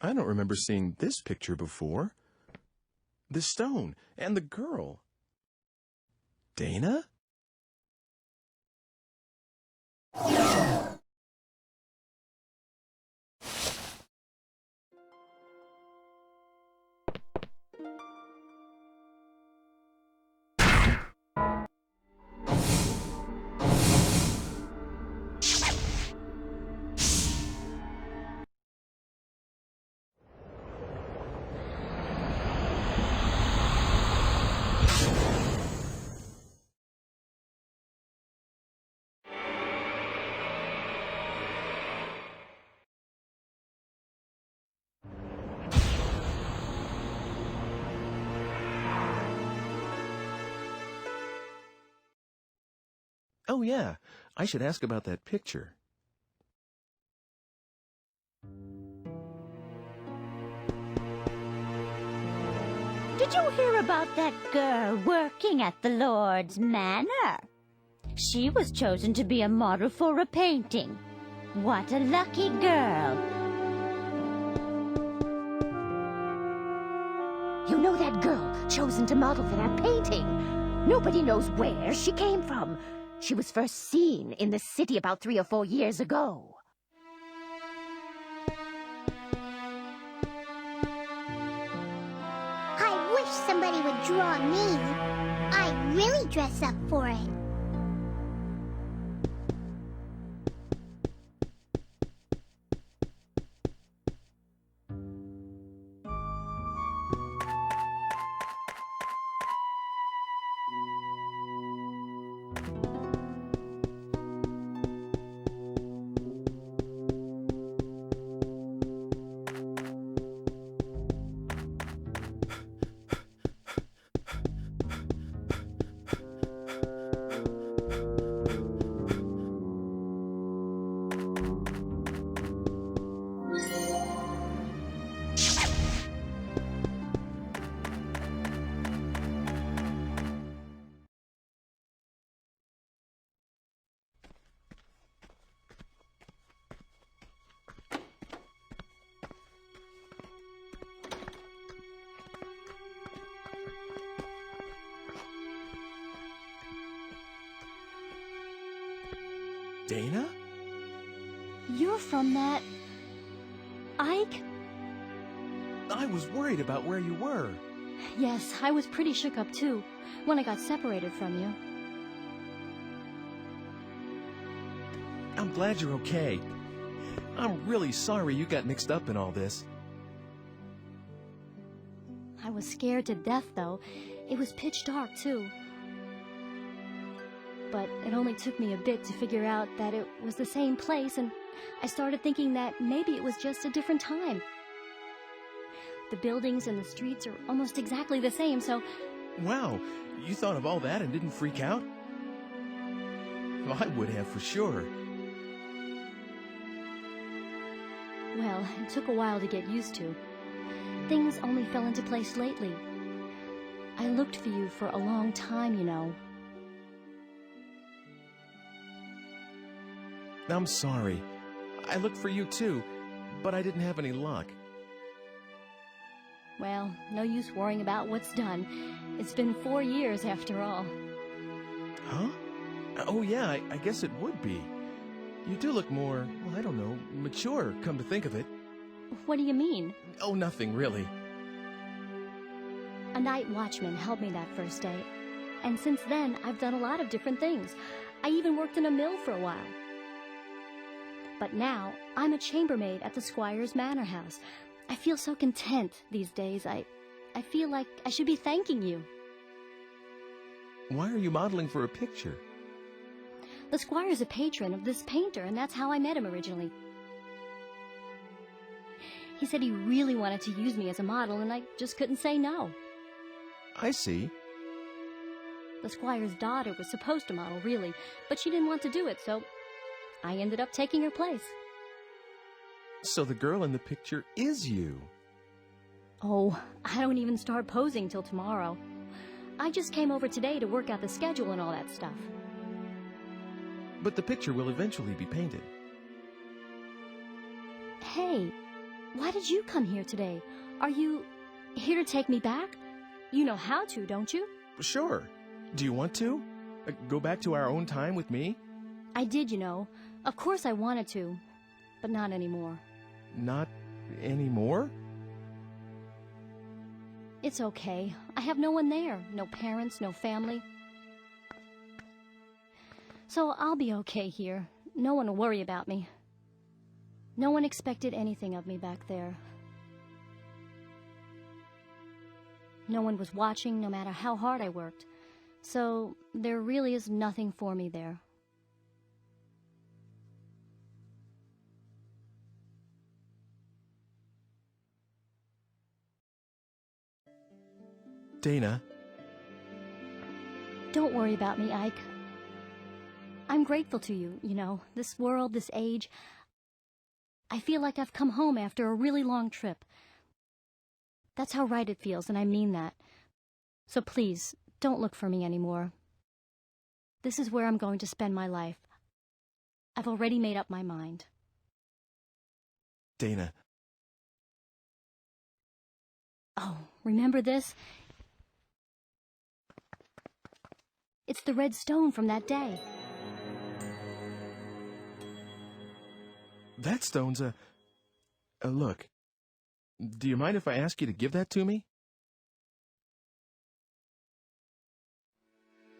I don't remember seeing this picture before. The stone and the girl. Dana? Oh, yeah. I should ask about that picture. Did you hear about that girl working at the Lord's Manor? She was chosen to be a model for a painting. What a lucky girl. You know that girl chosen to model for that painting? Nobody knows where she came from. She was first seen in the city about 3 or 4 years ago. I wish somebody would draw me. I'd really dress up for it. Dana? You're from that... Ike? I was worried about where you were. Yes, I was pretty shook up too, when I got separated from you. I'm glad you're okay. I'm really sorry you got mixed up in all this. I was scared to death, though. It was pitch dark, too. But it only took me a bit to figure out that it was the same place, and I started thinking that maybe it was just a different time. The buildings and the streets are almost exactly the same, so... Wow, you thought of all that and didn't freak out? Well, I would have for sure. Well, it took a while to get used to. Things only fell into place lately. I looked for you for a long time, you know. I'm sorry. I looked for you too, but I didn't have any luck. Well, no use worrying about what's done. It's been 4 years after all. Huh? Oh yeah, I guess it would be. You do look more, well, I don't know, mature, come to think of it. What do you mean? Oh, nothing really. A night watchman helped me that first day. And since then, I've done a lot of different things. I even worked in a mill for a while. But now, I'm a chambermaid at the Squire's Manor House. I feel so content these days. I feel like I should be thanking you. Why are you modeling for a picture? The Squire's a patron of this painter, and that's how I met him originally. He said he really wanted to use me as a model, and I just couldn't say no. I see. The Squire's daughter was supposed to model, really, but she didn't want to do it, so I ended up taking her place. So the girl in the picture is you. Oh, I don't even start posing till tomorrow. I just came over today to work out the schedule and all that stuff. But the picture will eventually be painted. Hey, Why did you come here today? Are you here to take me back? You know how to, don't you? Sure. Do you want to? Go back to our own time with me? I did, you know. Of course I wanted to, but not anymore. Not anymore? It's okay. I have no one there. No parents, no family. So I'll be okay here. No one will worry about me. No one expected anything of me back there. No one was watching, no matter how hard I worked. So there really is nothing for me there. Dana. Don't worry about me, Ike. I'm grateful to you, you know, this world, this age. I feel like I've come home after a really long trip. That's how right it feels, and I mean that. So please, don't look for me anymore. This is where I'm going to spend my life. I've already made up my mind. Dana. Oh, remember this? It's the red stone from that day. That stone's a look. Do you mind if I ask you to give that to me?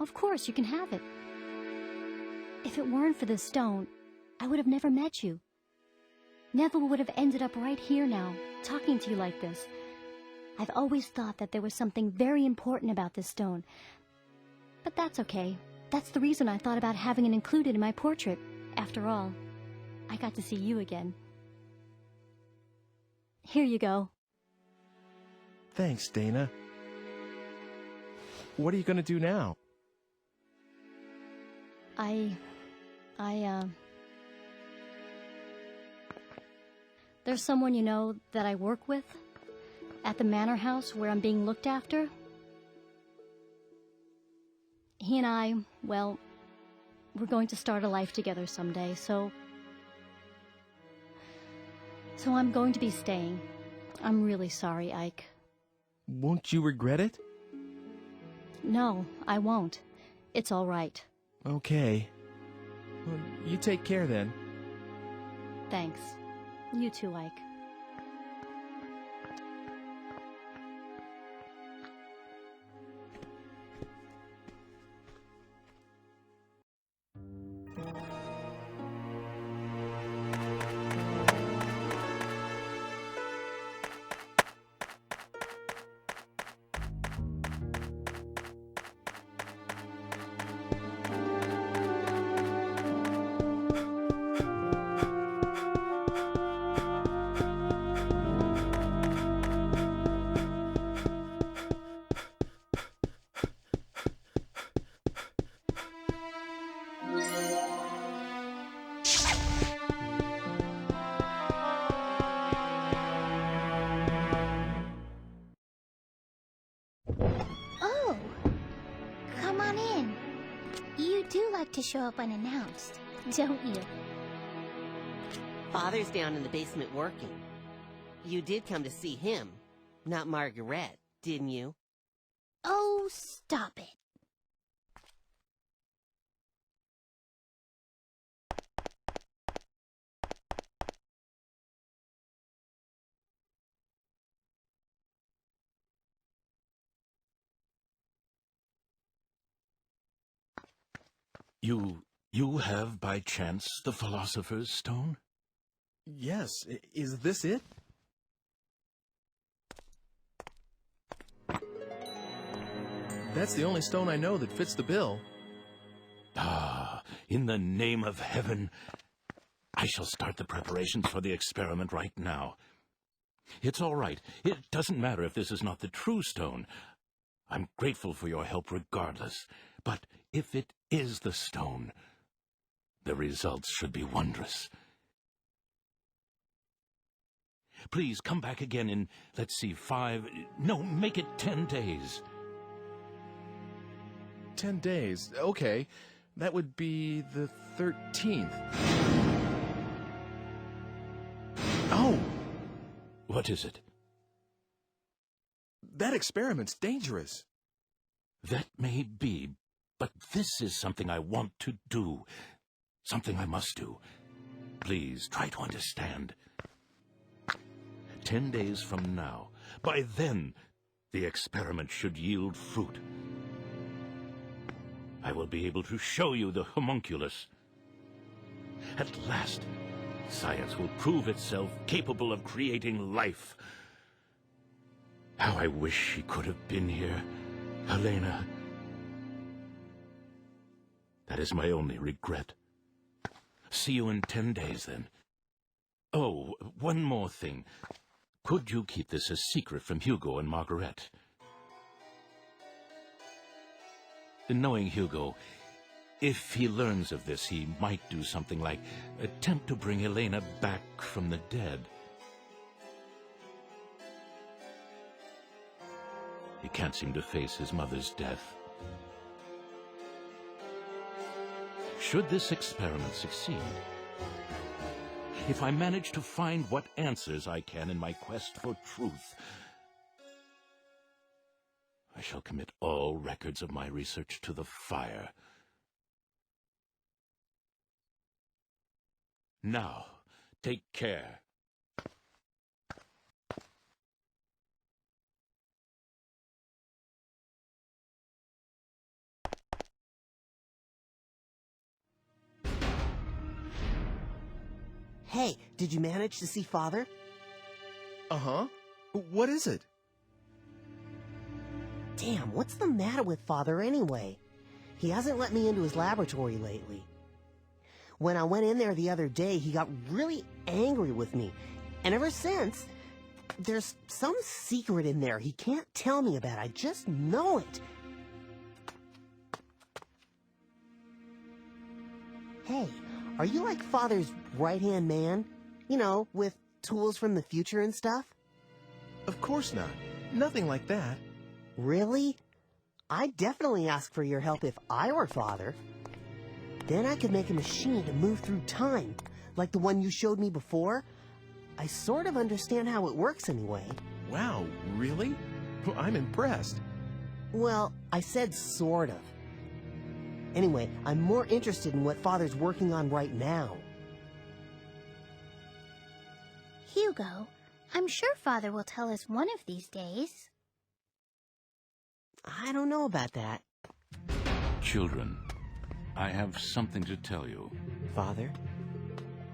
Of course, you can have it. If it weren't for this stone, I would have never met you. Never would have ended up right here now, talking to you like this. I've always thought that there was something very important about this stone. But that's okay. That's the reason I thought about having it included in my portrait. After all, I got to see you again. Here you go. Thanks, Dana. What are you going to do now? There's someone you know that I work with at the manor house where I'm being looked after. He and I, well, we're going to start a life together someday, so I'm going to be staying. I'm really sorry, Ike. Won't you regret it? No, I won't. It's all right. Okay. Well, you take care then. Thanks. You too, Ike. Oh, come on in. You do like to show up unannounced, don't you? Father's down in the basement working. You did come to see him, not Margaret, didn't you? Oh, stop it. You have, by chance, the Philosopher's Stone? Yes. Is this it? That's the only stone I know that fits the bill. Ah, in the name of heaven, I shall start the preparations for the experiment right now. It's all right. It doesn't matter if this is not the true stone. I'm grateful for your help regardless. But if it is the stone, the results should be wondrous. Please come back again in, let's see, make it 10 days. 10 days. Okay. That would be the 13th. Oh! What is it? That experiment's dangerous. That may be, but this is something I want to do. Something I must do. Please, try to understand. 10 days from now, by then, the experiment should yield fruit. I will be able to show you the homunculus. At last, science will prove itself capable of creating life. How I wish she could have been here, Helena. That is my only regret. See you in 10 days, then. Oh, one more thing. Could you keep this a secret from Hugo and Margaret? Knowing Hugo, if he learns of this, he might do something like attempt to bring Helena back from the dead. He can't seem to face his mother's death. Should this experiment succeed, if I manage to find what answers I can in my quest for truth, I shall commit all records of my research to the fire. Now, take care. Hey, did you manage to see Father? Uh-huh. What is it? Damn, what's the matter with Father anyway? He hasn't let me into his laboratory lately. When I went in there the other day, he got really angry with me. And ever since, there's some secret in there he can't tell me about. I just know it. Hey, are you like Father's right-hand man? You know, with tools from the future and stuff? Of course not. Nothing like that. Really? I'd definitely ask for your help if I were Father. Then I could make a machine to move through time, like the one you showed me before. I sort of understand how it works anyway. Wow, really? I'm impressed. Well, I said sort of. Anyway, I'm more interested in what Father's working on right now. Hugo, I'm sure Father will tell us one of these days. I don't know about that. Children, I have something to tell you. Father?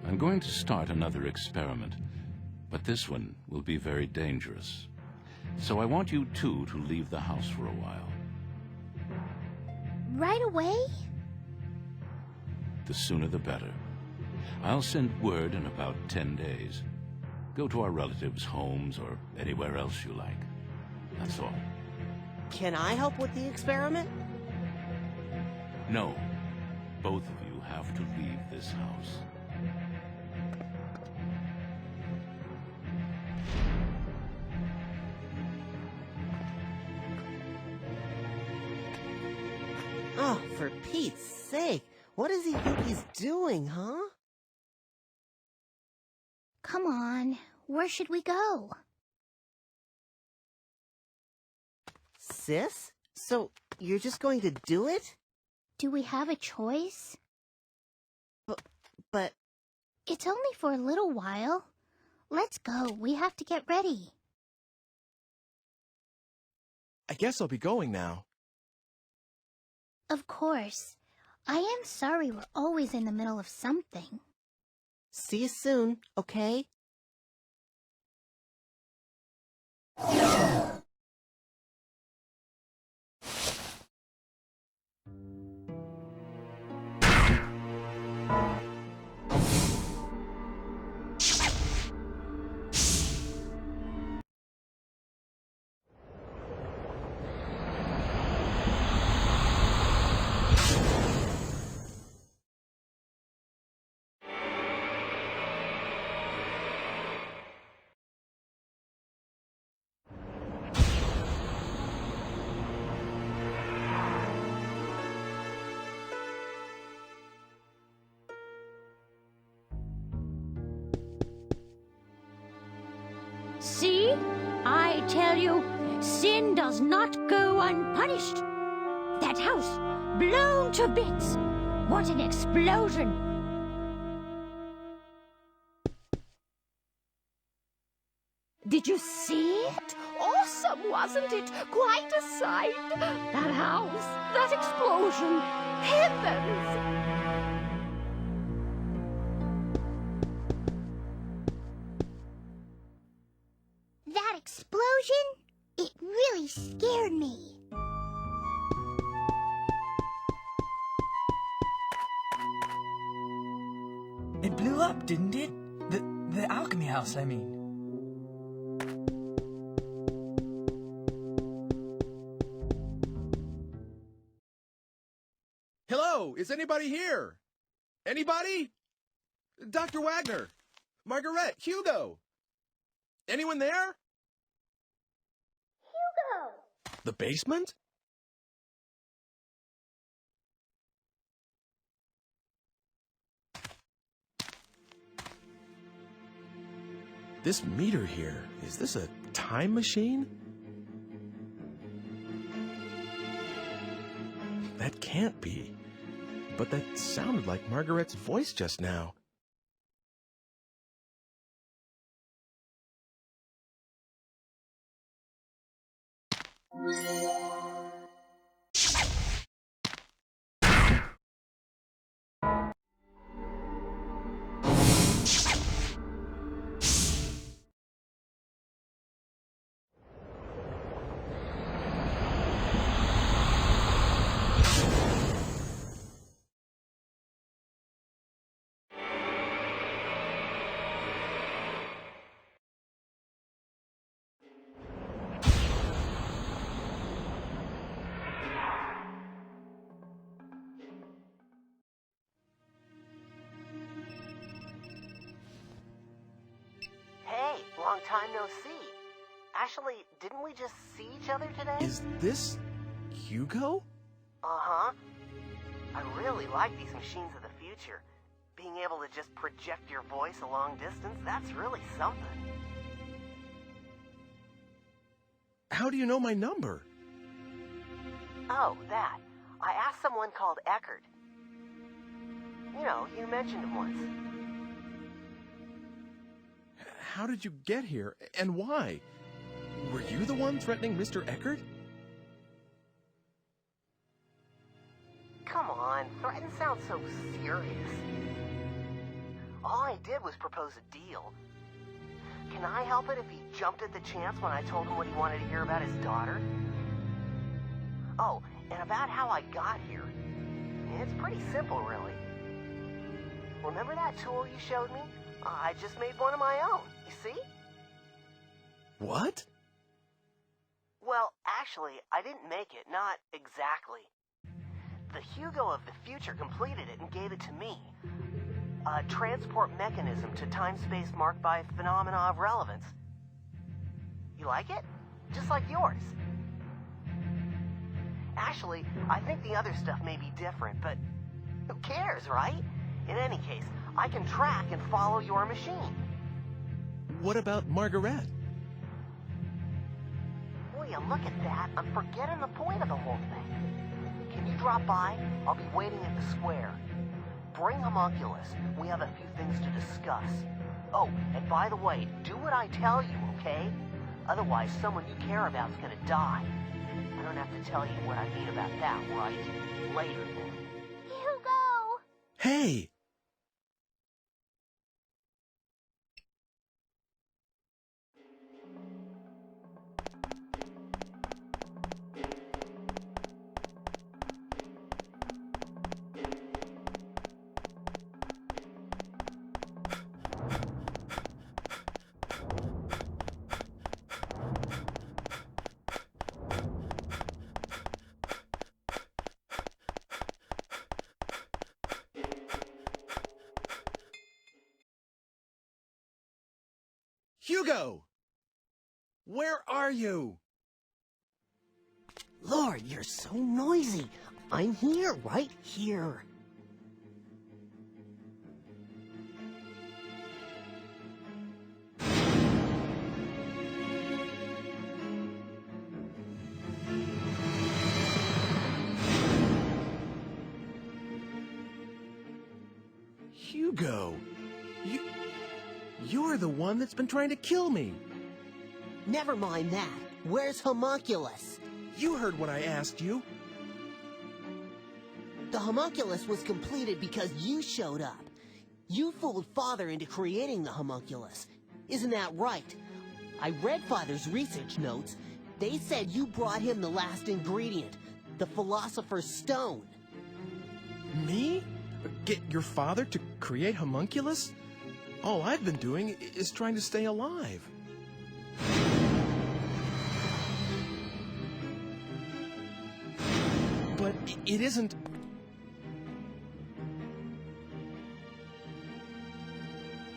I'm going to start another experiment, but this one will be very dangerous. So I want you two to leave the house for a while. Right away? The sooner the better. I'll send word in about 10 days. Go to our relatives' homes or anywhere else you like. That's all. Can I help with the experiment? No. Both of you have to leave this house. Oh, for Pete's sake. What does he think he's doing, huh? Come on, where should we go? Sis? So, you're just going to do it? Do we have a choice? But... It's only for a little while. Let's go, we have to get ready. I guess I'll be going now. Of course. I am sorry we're always in the middle of something. See you soon, okay? See? I tell you, sin does not go unpunished. That house, blown to bits. What an explosion. Did you see it? Awesome, wasn't it? Quite a sight. That house, that explosion. Heavens! That explosion? It really scared me. It blew up, didn't it? The alchemy house, I mean. Hello, is anybody here? Anybody? Dr. Wagner, Margaret, Hugo. Anyone there? Hugo! The basement? This meter here, is this a time machine? That can't be. But that sounded like Margaret's voice just now. Hey, long time no see. Actually, didn't we just see each other today? Is this Hugo? Uh-huh. I really like these machines of the future. Being able to just project your voice a long distance, that's really something. How do you know my number? Oh, that. I asked someone called Eckert. You know, you mentioned him once. How did you get here, and why? Were you the one threatening Mr. Eckert? Come on, threaten sounds so serious. All I did was propose a deal. Can I help it if he jumped at the chance when I told him what he wanted to hear about his daughter? Oh, and about how I got here. It's pretty simple, really. Remember that tool you showed me? I just made one of my own, you see? What? Well, actually, I didn't make it, not exactly. The Hugo of the future completed it and gave it to me. A transport mechanism to time-space marked by phenomena of relevance. You like it? Just like yours. Actually, I think the other stuff may be different, but who cares, right? In any case, I can track and follow your machine. What about Margaret? Will you look at that? I'm forgetting the point of the whole thing. Can you drop by? I'll be waiting at the square. Bring homunculus. We have a few things to discuss. Oh, and by the way, do what I tell you, okay? Otherwise, someone you care about is gonna die. I don't have to tell you what I mean about that, right? Later, then. Hugo! Hey! Hugo! Where are you? Lord, you're so noisy. I'm here, right here. Hugo, you're the one that's been trying to kill me. Never mind that. Where's Homunculus? You heard what I asked you. The Homunculus was completed because you showed up. You fooled Father into creating the Homunculus. Isn't that right? I read Father's research notes. They said you brought him the last ingredient, the Philosopher's Stone. Me? Get your father to create Homunculus? All I've been doing is trying to stay alive. But it isn't...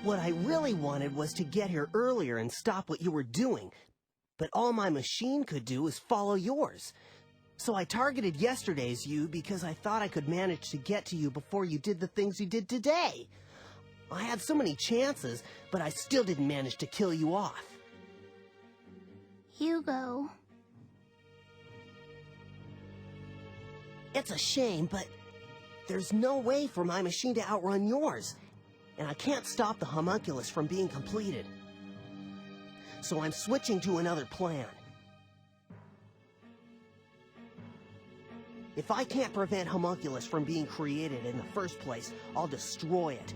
What I really wanted was to get here earlier and stop what you were doing. But all my machine could do is follow yours. So I targeted yesterday's you because I thought I could manage to get to you before you did the things you did today. I had so many chances, but I still didn't manage to kill you off. Hugo. It's a shame, but there's no way for my machine to outrun yours. And I can't stop the Homunculus from being completed. So I'm switching to another plan. If I can't prevent Homunculus from being created in the first place, I'll destroy it.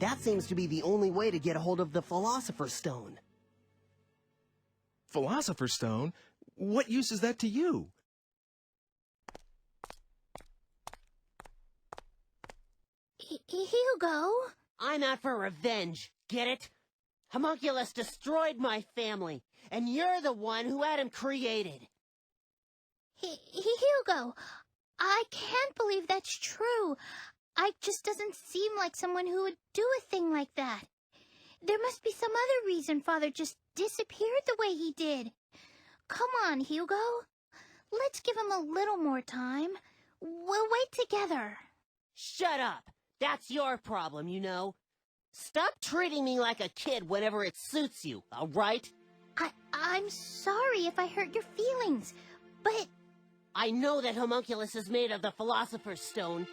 That seems to be the only way to get a hold of the Philosopher's Stone. Philosopher's Stone? What use is that to you? Hugo? I'm out for revenge, get it? Homunculus destroyed my family, and you're the one who had him created. Hugo, I can't believe that's true. Ike just doesn't seem like someone who would do a thing like that. There must be some other reason Father just disappeared the way he did. Come on, Hugo. Let's give him a little more time. We'll wait together. Shut up! That's your problem, you know. Stop treating me like a kid whenever it suits you, all right? I'm sorry if I hurt your feelings, but... I know that Homunculus is made of the Philosopher's Stone.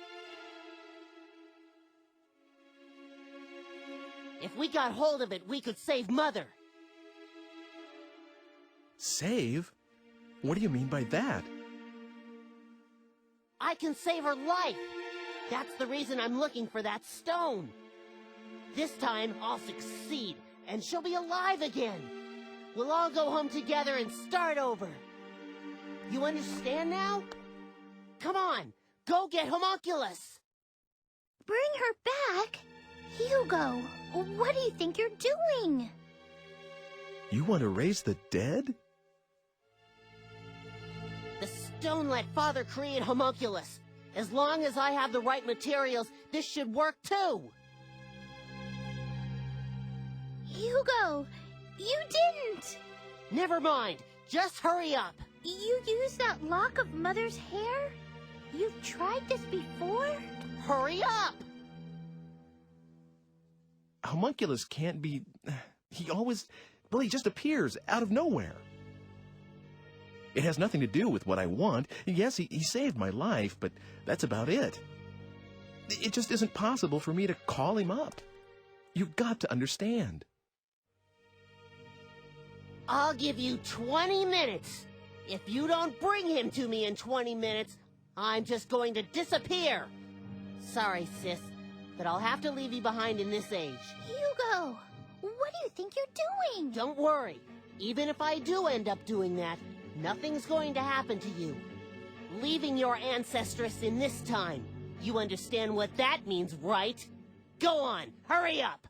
If we got hold of it, we could save Mother. Save? What do you mean by that? I can save her life. That's the reason I'm looking for that stone. This time, I'll succeed, and she'll be alive again. We'll all go home together and start over. You understand now? Come on, go get Homunculus. Bring her back? Hugo, what do you think you're doing? You want to raise the dead? The stone let Father create Homunculus. As long as I have the right materials, this should work too. Hugo, you didn't! Never mind, just hurry up. You used that lock of Mother's hair? You've tried this before? Hurry up! Homunculus can't be... He just appears out of nowhere. It has nothing to do with what I want. Yes, he saved my life, but that's about it. It just isn't possible for me to call him up. You've got to understand. I'll give you 20 minutes. If you don't bring him to me in 20 minutes, I'm just going to disappear. Sorry, sis, but I'll have to leave you behind in this age. Hugo, what do you think you're doing? Don't worry. Even if I do end up doing that, nothing's going to happen to you. Leaving your ancestress in this time. You understand what that means, right? Go on, hurry up!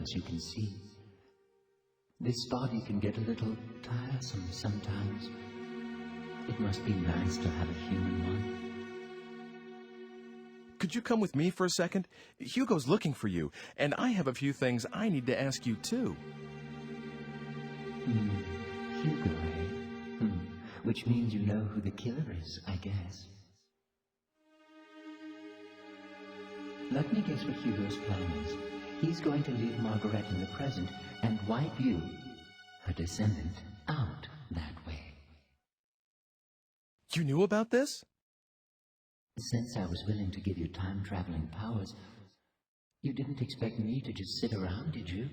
as you can see. This body can get a little tiresome sometimes. It must be nice to have a human one. Could you come with me for a second? Hugo's looking for you, and I have a few things I need to ask you, too. Hugo, eh? Which means you know who the killer is, I guess. Let me guess what Hugo's plan is. He's going to leave Margaret in the present and wipe you, her descendant, out that way. You knew about this? Since I was willing to give you time-traveling powers, you didn't expect me to just sit around, did you?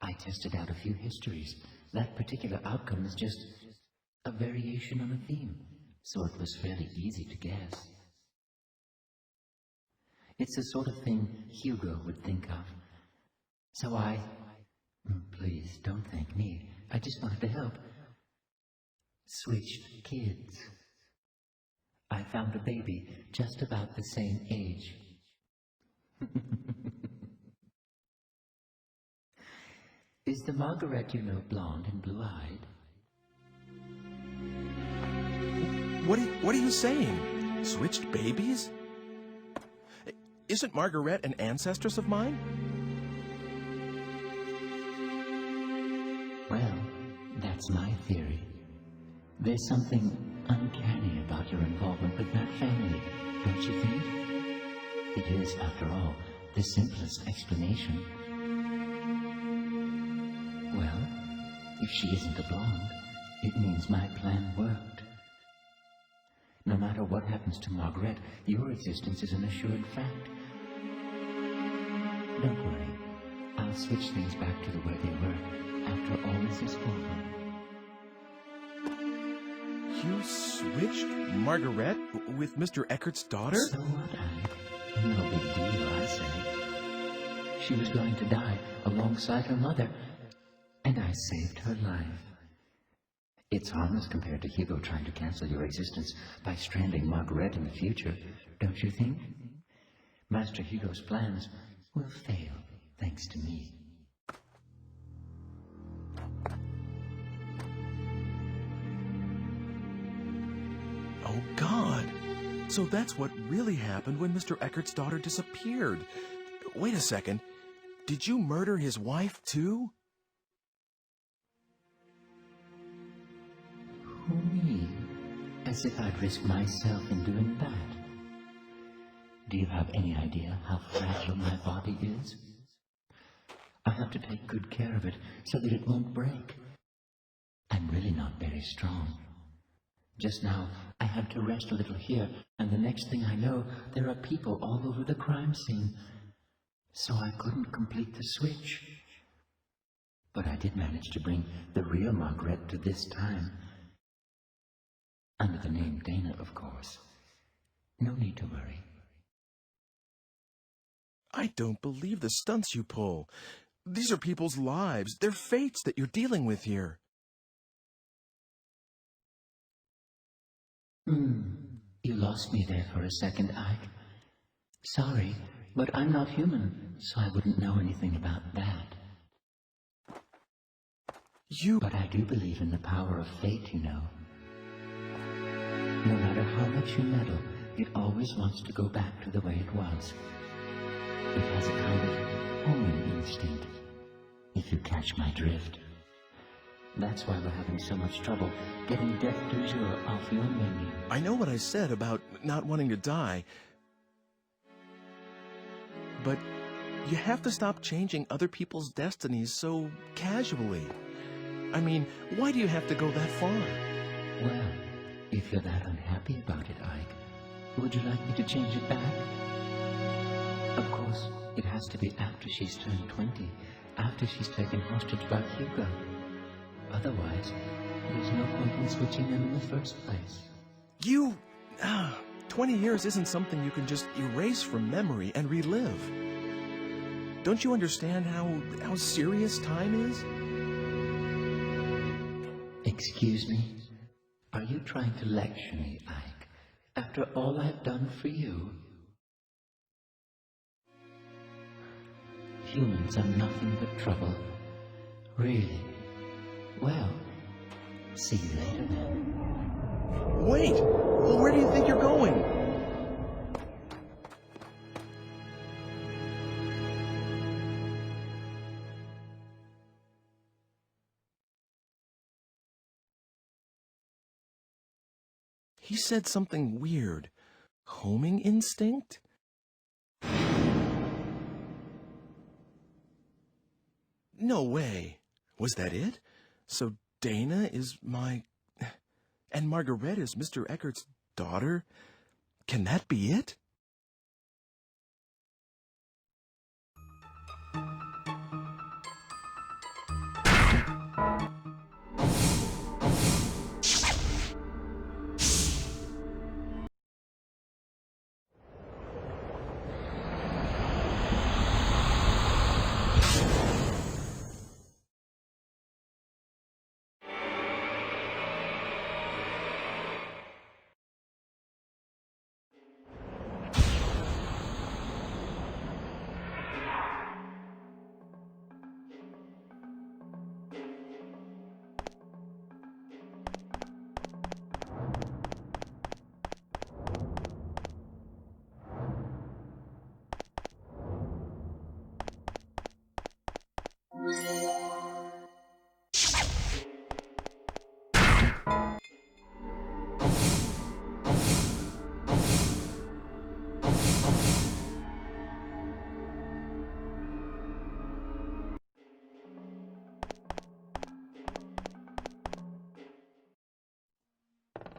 I tested out a few histories. That particular outcome is just a variation on a theme, so it was fairly easy to guess. It's the sort of thing Hugo would think of. So please don't thank me, I just wanted to help. Switched kids. I found a baby just about the same age. Is the Margaret you know blonde and blue-eyed? What are you saying? Switched babies? Isn't Margaret an ancestress of mine? Well, that's my theory. There's something uncanny about your involvement with that family, don't you think? It is, after all, the simplest explanation. Well, if she isn't a blonde, it means my plan worked. No matter what happens to Margaret, your existence is an assured fact. Don't worry, I'll switch things back to the way they were after all this is over. You switched Margaret with Mr. Eckert's daughter? So what, Ike? No big deal, I say. She was going to die alongside her mother, and I saved her life. It's harmless compared to Hugo trying to cancel your existence by stranding Margaret in the future, don't you think? Master Hugo's plans will fail, thanks to me. Oh, God. So that's what really happened when Mr. Eckert's daughter disappeared. Wait a second. Did you murder his wife, too? Who, me? As if I'd risk myself in doing that. Do you have any idea how fragile my body is? I have to take good care of it so that it won't break. I'm really not very strong. Just now, I had to rest a little here, and the next thing I know, there are people all over the crime scene. So I couldn't complete the switch. But I did manage to bring the real Margaret to this time. Under the name Dana, of course. No need to worry. I don't believe the stunts you pull. These are people's lives. They're fates that you're dealing with here. You lost me there for a second, Ike. Sorry, but I'm not human, so I wouldn't know anything about that. But I do believe in the power of fate, you know. No matter how much you meddle, it always wants to go back to the way it was. It has a kind of homing instinct, if you catch my drift. That's why we're having so much trouble getting Death du jour off your menu. I know what I said about not wanting to die, but you have to stop changing other people's destinies so casually. I mean, why do you have to go that far? Well, if you're that unhappy about it, Ike, would you like me to change it back? Of course, it has to be after she's turned 20, after she's taken hostage by Hugo. Otherwise, there's no point in switching them in the first place. 20 years isn't something you can just erase from memory and relive. Don't you understand how serious time is? Excuse me? Are you trying to lecture me, Ike? After all I've done for you? humans are nothing but trouble. Really? Well, see you later then. Wait! Well, where do you think you're going? He said something weird. Homing instinct? No way. Was that it? So Dana is my... And Margaret is Mr. Eckert's daughter? Can that be it?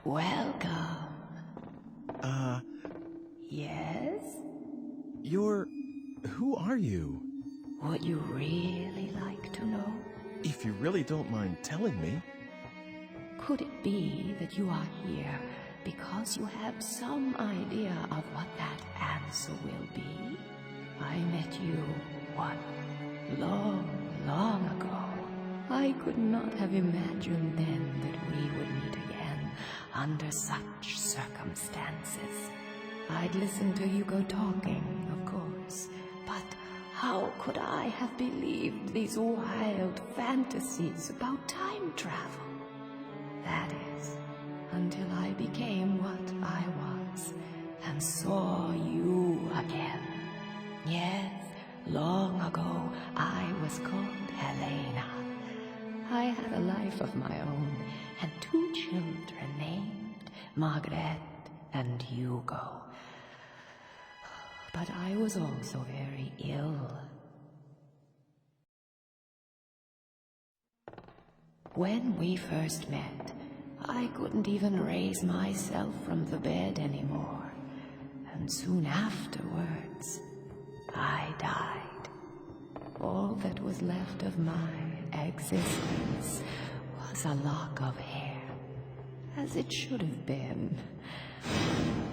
Welcome. Yes? Who are you? Would you really like to know? If you really don't mind telling me. Could it be that you are here because you have some idea of what that answer will be? I met you, long, long ago. I could not have imagined then that we would meet again under such circumstances. I'd listened to you go talking, of course, but how could I have believed these wild fantasies about time travel? That is, until I became what I was and saw you again. Yes, long ago I was called Helena. I had a life of my own and 2 children named Margaret and Hugo. But I was also very ill. When we first met, I couldn't even raise myself from the bed anymore. And soon afterwards, I died. All that was left of my existence was a lock of hair, as it should have been.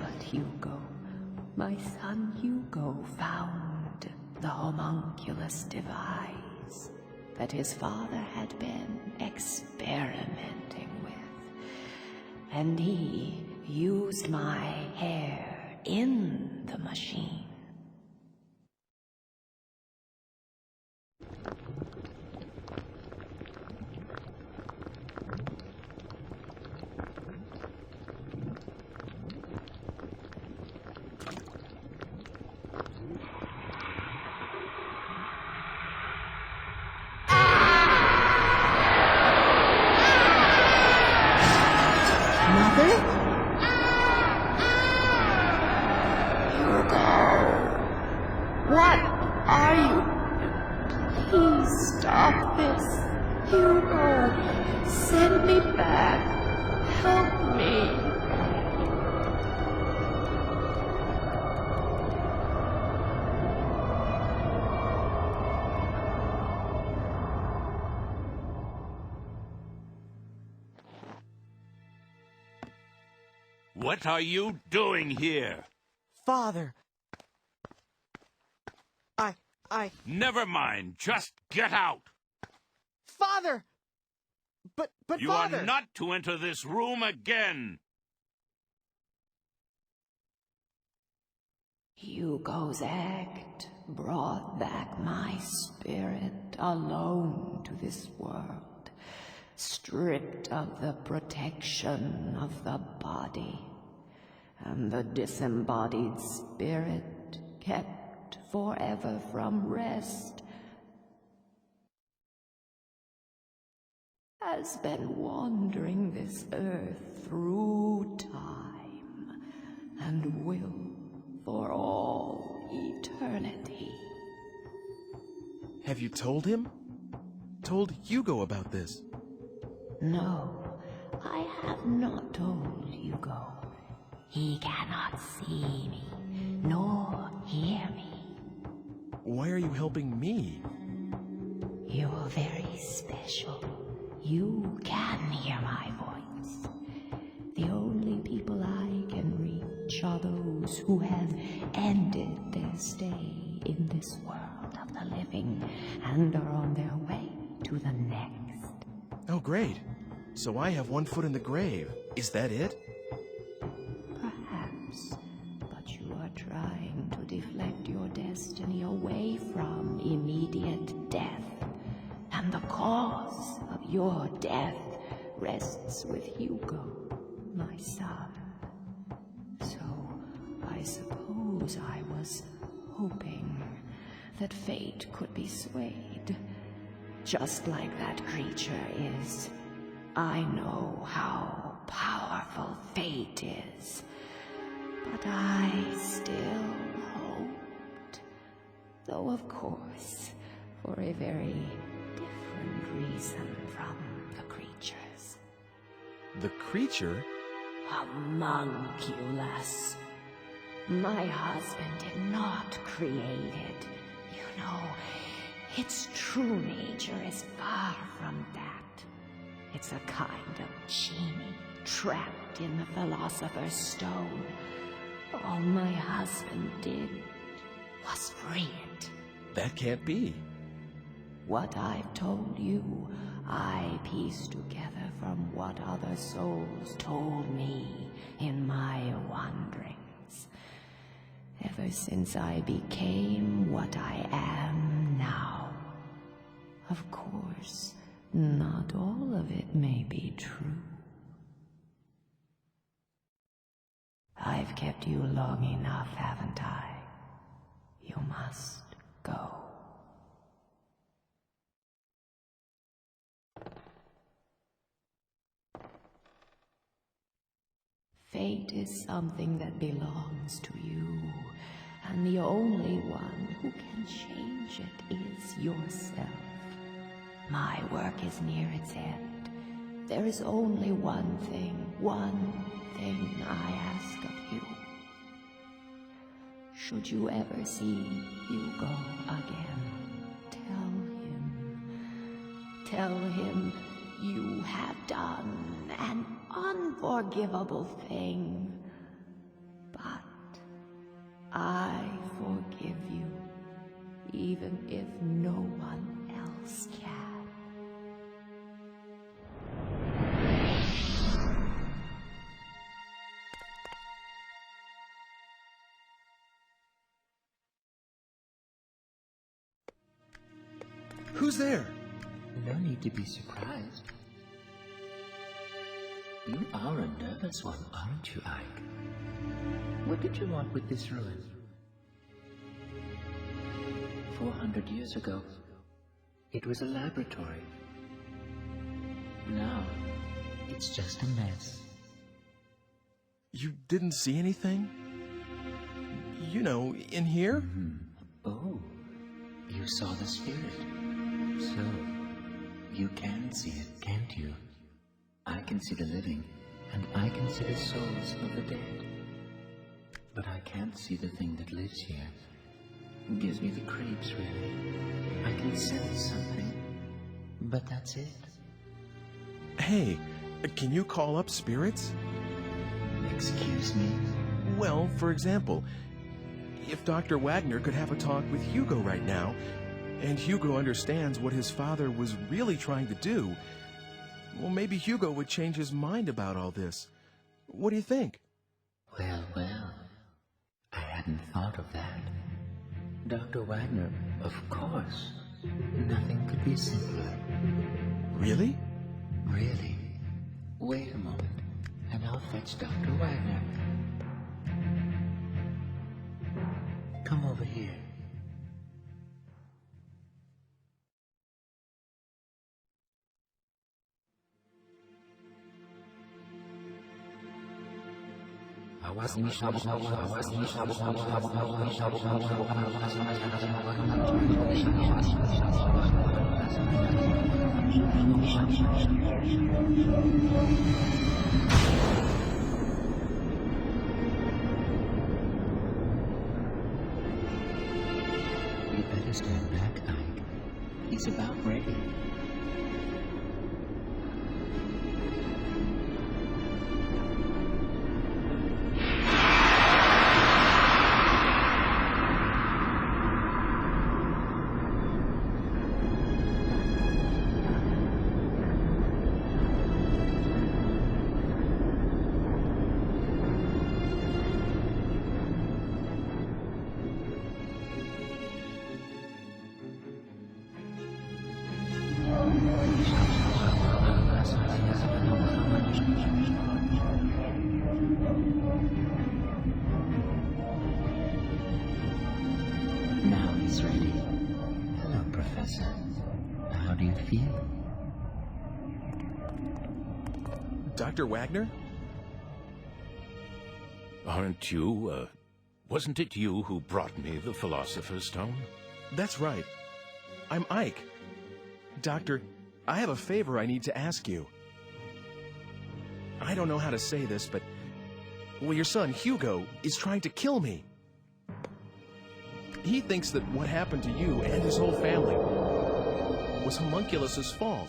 But Hugo, my son Hugo, found the homunculus device that his father had been experimenting with. And he used my hair in the machine. What are you? Please stop this. Hugo, send me back. Help me. What are you doing here? Father. Never mind. Just get out. Father! But you Father! are not to enter this room again. Hugo's act brought back my spirit alone to this world, stripped of the protection of the body, and the disembodied spirit kept forever from rest, has been wandering this earth through time and will for all eternity. Have you told him? Told Hugo about this? No, I have not told Hugo. He cannot see me, nor hear me. Why are you helping me? You're very special. You can hear my voice. The only people I can reach are those who have ended their stay in this world of the living and are on their way to the next. Oh, great. So I have one foot in the grave. Is that it? Perhaps, but you are trying to deflect your destiny away from immediate death, and the cause of your death rests with Hugo, my son. So I suppose I was hoping that fate could be swayed, just like that creature is. I know how powerful fate is, but I still hoped, though of course for a very different reason from the creatures. The creature? Homunculus. My husband did not create it. You know, its true nature is far from that. It's a kind of genie trapped in the Philosopher's Stone. All my husband did was free it. That can't be. What I've told you, I pieced together from what other souls told me in my wanderings. Ever since I became what I am now. Of course, not all of it may be true. I've kept you long enough, haven't I? You must go. Fate is something that belongs to you, and the only one who can change it is yourself. My work is near its end. There is only one thing I ask of you. Should you ever see Hugo again, tell him you have done an unforgivable thing, but I forgive you, even if no one else can. Who's there? No need to be surprised. You are a nervous one, aren't you, Ike? What did you want with this ruin? 400 years ago, it was a laboratory. Now, it's just a mess. You didn't see anything? You know, in here? Oh, you saw the spirit. So, you can see it, can't you? I can see the living, and I can see the souls of the dead. But I can't see the thing that lives here. It gives me the creeps, really. I can sense something, but that's it. Hey, can you call up spirits? Excuse me? Well, for example, if Dr. Wagner could have a talk with Hugo right now, and Hugo understands what his father was really trying to do, well, maybe Hugo would change his mind about all this. What do you think? Well, I hadn't thought of that. Dr. Wagner, of course. Nothing could be simpler. Really? Really? Wait a moment, and I'll fetch Dr. Wagner. Come over here. You better stand back, Ike. He's about ready. Now he's ready. Hello, Professor. How do you feel? Dr. Wagner? Aren't you, wasn't it you who brought me the Philosopher's Stone? That's right. I'm Ike. Doctor, I have a favor I need to ask you. I don't know how to say this, but... well, your son, Hugo, is trying to kill me. He thinks that what happened to you and his whole family was Homunculus's fault.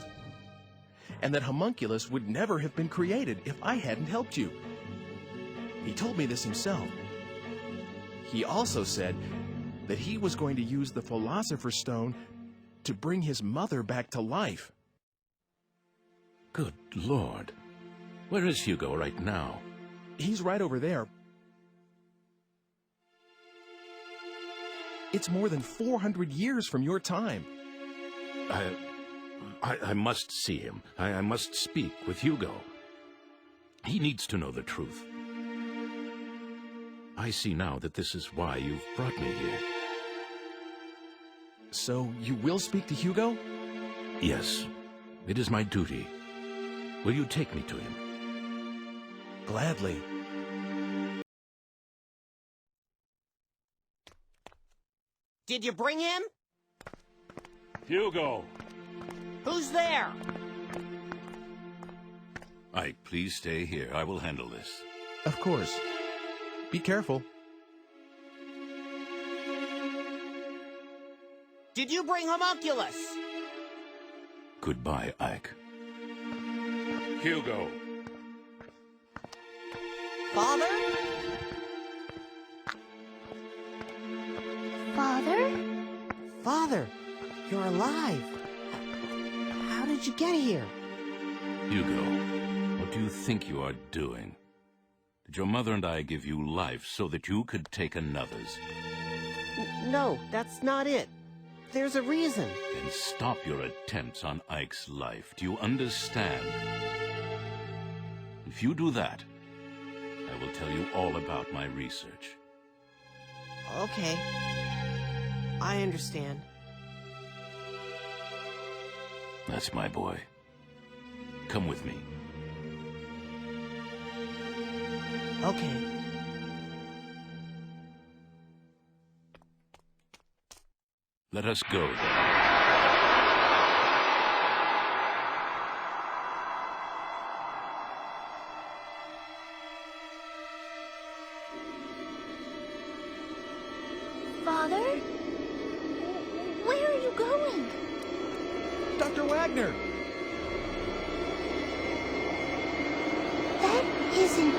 And that Homunculus would never have been created if I hadn't helped you. He told me this himself. He also said that he was going to use the Philosopher's Stone to bring his mother back to life. Good Lord. Where is Hugo right now? He's right over there. It's more than 400 years from your time. I must see him. I must speak with Hugo. He needs to know the truth. I see now that this is why you've brought me here. So you will speak to Hugo? Yes, it is my duty. Will you take me to him? Gladly. Did you bring him? Hugo! Who's there? Ike, please stay here. I will handle this. Of course. Be careful. Did you bring Homunculus? Goodbye, Ike. Hugo! Father? Father? Father, you're alive. How did you get here? Hugo, what do you think you are doing? Did your mother and I give you life so that you could take another's? No, that's not it. There's a reason. Then stop your attempts on Ike's life. Do you understand? If you do that, I will tell you all about my research. Okay. I understand. That's my boy. Come with me. Okay. Let us go. Father? Where are you going? Dr. Wagner! That isn't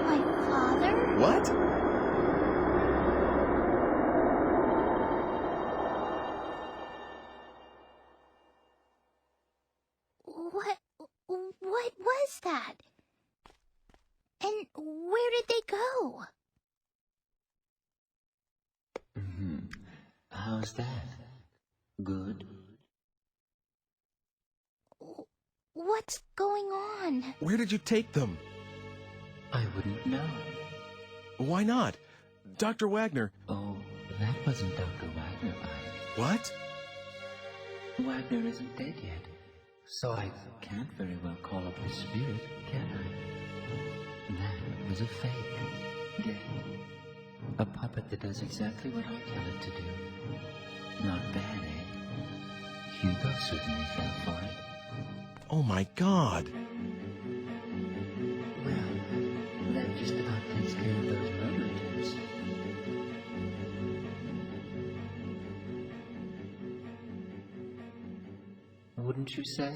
my father. What? What was that? And where did they go? How's that? Good? What's going on? Where did you take them? I wouldn't know. Why not? Dr. Wagner. Oh, that wasn't Dr. Wagner, Ike. What? Wagner isn't dead yet, so I can't very well call up his spirit, can I? That was a fake. Dead. A puppet that does exactly what I tell it to do. Not bad, eh? Hugo certainly fell for it. Oh my God. Well, that just about takes care of those murder attempts. Wouldn't you say?